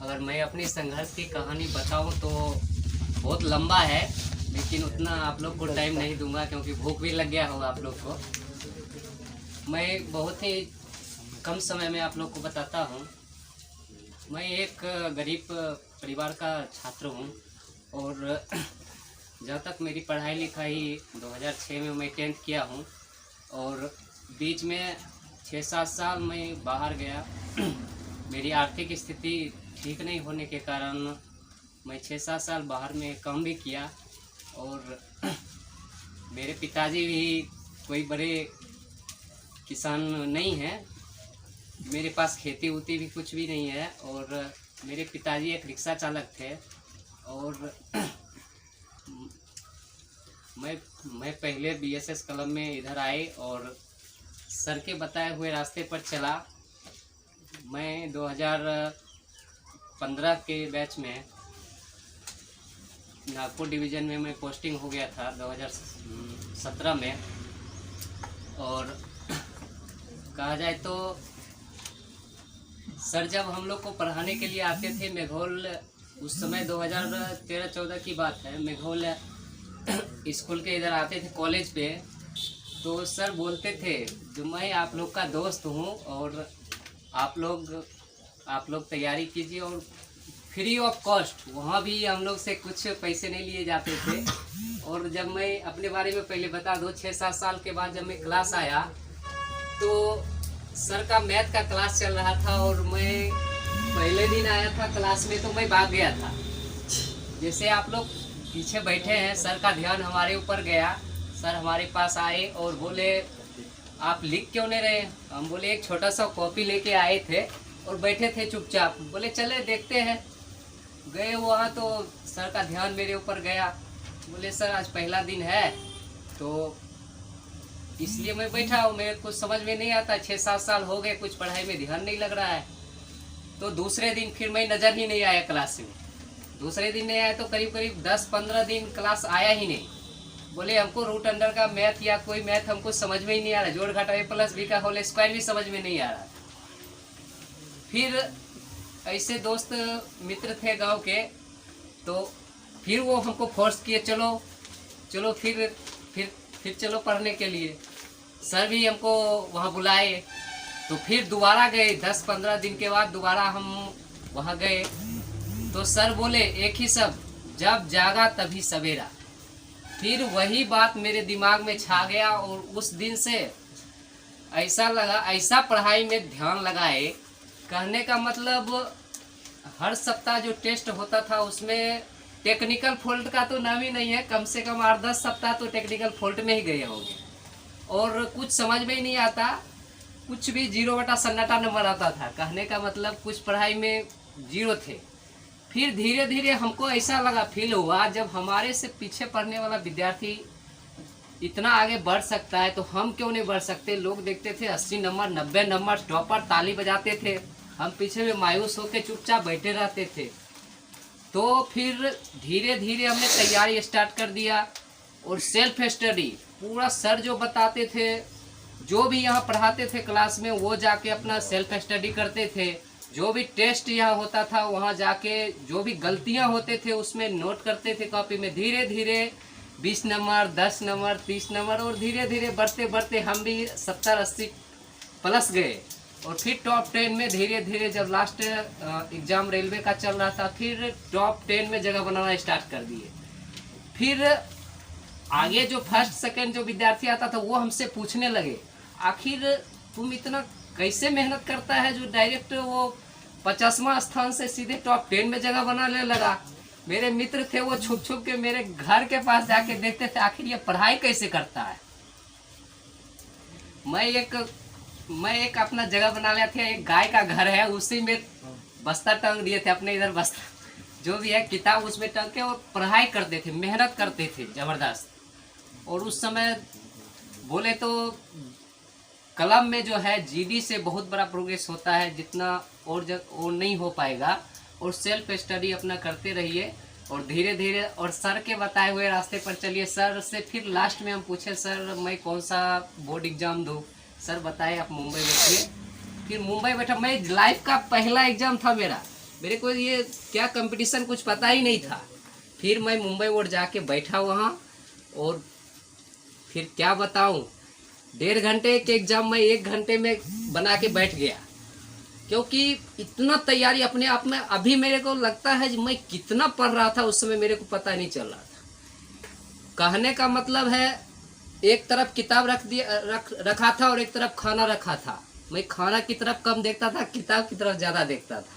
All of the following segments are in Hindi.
अगर मैं अपनी संघर्ष की कहानी बताऊं तो बहुत लंबा है, लेकिन उतना आप लोग को टाइम नहीं दूंगा क्योंकि भूख भी लग गया होगा आप लोग को। मैं बहुत ही कम समय में आप लोग को बताता हूं। मैं एक गरीब परिवार का छात्र हूं और जहाँ तक मेरी पढ़ाई लिखाई 2006 में मैं 10th किया हूं और बीच में 6-7 साल मैं बाहर गया। मेरी आर्थिक स्थिति ठीक नहीं होने के कारण मैं 6-7 साल बाहर में काम भी किया और मेरे पिताजी भी कोई बड़े किसान नहीं हैं। मेरे पास खेती उती भी कुछ भी नहीं है और मेरे पिताजी एक रिक्शा चालक थे और मैं पहले BSS कलम में इधर आए और सर के बताए हुए रास्ते पर चला। मैं 2015 के बैच में नागपुर डिवीज़न में मैं पोस्टिंग हो गया था 2017 में। और कहा जाए तो सर जब हम लोग को पढ़ाने के लिए आते थे मेघोल, उस समय 2013-14 की बात है, मेघोल स्कूल के इधर आते थे कॉलेज पे, तो सर बोलते थे जो मैं आप लोग का दोस्त हूँ और आप लोग तैयारी कीजिए और फ्री ऑफ कॉस्ट, वहाँ भी हम लोग से कुछ पैसे नहीं लिए जाते थे। और जब मैं अपने बारे में पहले बता दूँ, 6-7 साल के बाद जब मैं क्लास आया तो सर का मैथ का क्लास चल रहा था और मैं पहले दिन आया था क्लास में तो मैं भाग गया था। जैसे आप लोग पीछे बैठे हैं, सर का ध्यान हमारे ऊपर गया। सर हमारे पास आए और बोले आप लिख क्यों नहीं रहे? हम बोले एक छोटा सा कॉपी लेके आए थे और बैठे थे चुपचाप। बोले चले देखते हैं। गए वहाँ तो सर का ध्यान मेरे ऊपर गया। बोले सर आज पहला दिन है तो इसलिए मैं बैठा हूँ, मेरे कुछ समझ में नहीं आता। 6-7 साल हो गए, कुछ पढ़ाई में ध्यान नहीं लग रहा है। तो दूसरे दिन फिर मैं नज़र ही नहीं आया क्लास में। दूसरे दिन नहीं आया तो करीब करीब 10-15 दिन क्लास आया ही नहीं। बोले हमको रूट अंडर का मैथ या कोई मैथ हमको समझ में ही नहीं आ रहा, जोड़ घटा A+B का होल स्क्वायर भी समझ में नहीं आ रहा। फिर ऐसे दोस्त मित्र थे गांव के, तो फिर वो हमको फोर्स किए चलो चलो फिर चलो पढ़ने के लिए। सर भी हमको वहाँ बुलाए तो फिर दोबारा गए। 10-15 दिन के बाद दोबारा हम वहाँ गए तो सर बोले एक ही सब, जब जागा तभी सवेरा। फिर वही बात मेरे दिमाग में छा गया और उस दिन से ऐसा लगा, ऐसा पढ़ाई में ध्यान लगाए। कहने का मतलब हर सप्ताह जो टेस्ट होता था उसमें टेक्निकल फॉल्ट का तो नाम ही नहीं है। कम से कम 8-10 सप्ताह तो टेक्निकल फॉल्ट में ही गए होंगे और कुछ समझ में ही नहीं आता। कुछ भी 0 सन्नाटा नंबर आता था। कहने का मतलब कुछ पढ़ाई में 0 थे। फिर धीरे धीरे हमको ऐसा लगा, फील हुआ जब हमारे से पीछे पढ़ने वाला विद्यार्थी इतना आगे बढ़ सकता है तो हम क्यों नहीं बढ़ सकते। लोग देखते थे 80 नंबर 90 नंबर टॉपर ताली बजाते थे, हम पीछे में मायूस होकर चुपचाप बैठे रहते थे। तो फिर धीरे धीरे हमने तैयारी स्टार्ट कर दिया और सेल्फ स्टडी पूरा सर जो बताते थे, जो भी यहाँ पढ़ाते थे क्लास में, वो जाके अपना सेल्फ स्टडी करते थे। जो भी टेस्ट यहाँ होता था वहाँ जाके जो भी गलतियाँ होते थे उसमें नोट करते थे कॉपी में। धीरे धीरे 20 नंबर 10 नंबर 30 नंबर और धीरे धीरे बढ़ते बढ़ते हम भी 70-80 प्लस गए। और फिर टॉप 10 में धीरे धीरे जब लास्ट एग्ज़ाम रेलवे का चल रहा था फिर टॉप 10 में जगह बनाना स्टार्ट कर दिए। फिर आगे जो फर्स्ट सेकंड जो विद्यार्थी आता था वो हमसे पूछने लगे आखिर तुम इतना कैसे मेहनत करता है जो डायरेक्ट वो 50वां स्थान से सीधे टॉप 10 में जगह बनाने लगा। मेरे मित्र थे वो छुप छुप के मेरे घर के पास जाके देखते थे आखिर ये पढ़ाई कैसे करता है। मैं एक अपना जगह बना लिया था, एक गाय का घर है उसी में बस्ता टांग दिए थे अपने इधर, बस्ता जो भी है किताब उसमें टांग के और पढ़ाई करते थे, मेहनत करते थे ज़बरदस्त। और उस समय बोले तो कलम में जो है GD से बहुत बड़ा प्रोग्रेस होता है, जितना और नहीं हो पाएगा। और सेल्फ स्टडी अपना करते रहिए और धीरे धीरे और सर के बताए हुए रास्ते पर चलिए। सर से फिर लास्ट में हम पूछे सर मैं कौन सा बोर्ड एग्ज़ाम दूँ? सर बताए आप मुंबई बैठिए। फिर मुंबई बैठा, मैं लाइफ का पहला एग्ज़ाम था मेरा मेरे को ये क्या कंपटीशन कुछ पता ही नहीं था। फिर मैं मुंबई बोर्ड जाके बैठा वहाँ, और फिर क्या बताऊँ, 1.5 घंटे के एग्ज़ाम में 1 घंटे में बना के बैठ गया, क्योंकि इतना तैयारी अपने आप में। अभी मेरे को लगता है कि मैं कितना पढ़ रहा था उस समय मेरे को पता नहीं चल रहा था। कहने का मतलब है, एक तरफ किताब रखा था और एक तरफ खाना रखा था। मैं खाना की तरफ कम देखता था, किताब की तरफ ज़्यादा देखता था।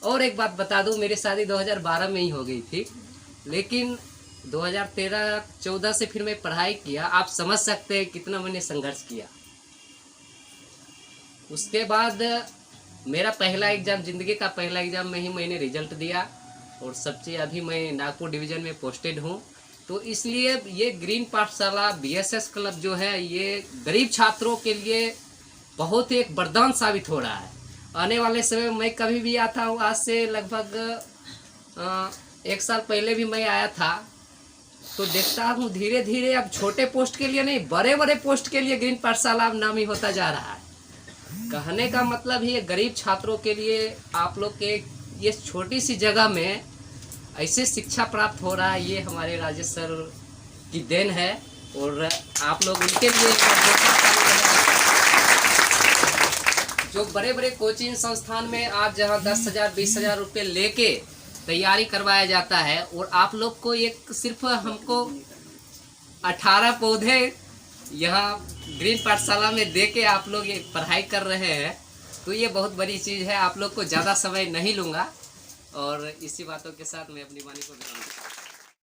और एक बात बता दूं, मेरी शादी 2012 में ही हो गई थी, लेकिन 2013-14 से फिर मैं पढ़ाई किया। आप समझ सकते हैं कितना मैंने संघर्ष किया। उसके बाद मेरा पहला एग्ज़ाम, ज़िंदगी का पहला एग्ज़ाम में ही मैंने रिजल्ट दिया, और सब चीज़ अभी मैं नागपुर डिवीज़न में पोस्टेड हूँ। तो इसलिए ये ग्रीन पाठशाला BSS क्लब जो है, ये गरीब छात्रों के लिए बहुत ही एक वरदान साबित हो रहा है। आने वाले समय में मैं कभी भी आता हूँ, आज से लगभग 1 साल पहले भी मैं आया था, तो देखता हूँ धीरे धीरे अब छोटे पोस्ट के लिए नहीं, बड़े बड़े पोस्ट के लिए ग्रीन पाठशाला अब नामी होता जा रहा है। कहने का मतलब ये गरीब छात्रों के लिए आप लोग के ये छोटी सी जगह में ऐसे शिक्षा प्राप्त हो रहा है, ये हमारे राजेश सर की देन है। और आप लोग उनके लिए जो बड़े बड़े कोचिंग संस्थान में आज जहाँ 10,000 20,000 रुपये लेके तैयारी करवाया जाता है, और आप लोग को एक सिर्फ हमको 18 पौधे यहाँ ग्रीन पाठशाला में दे के आप लोग ये पढ़ाई कर रहे हैं, तो ये बहुत बड़ी चीज़ है। आप लोग को ज़्यादा समय नहीं लूँगा, और इसी बातों के साथ मैं अपनी वाणी को विराम दूंगा।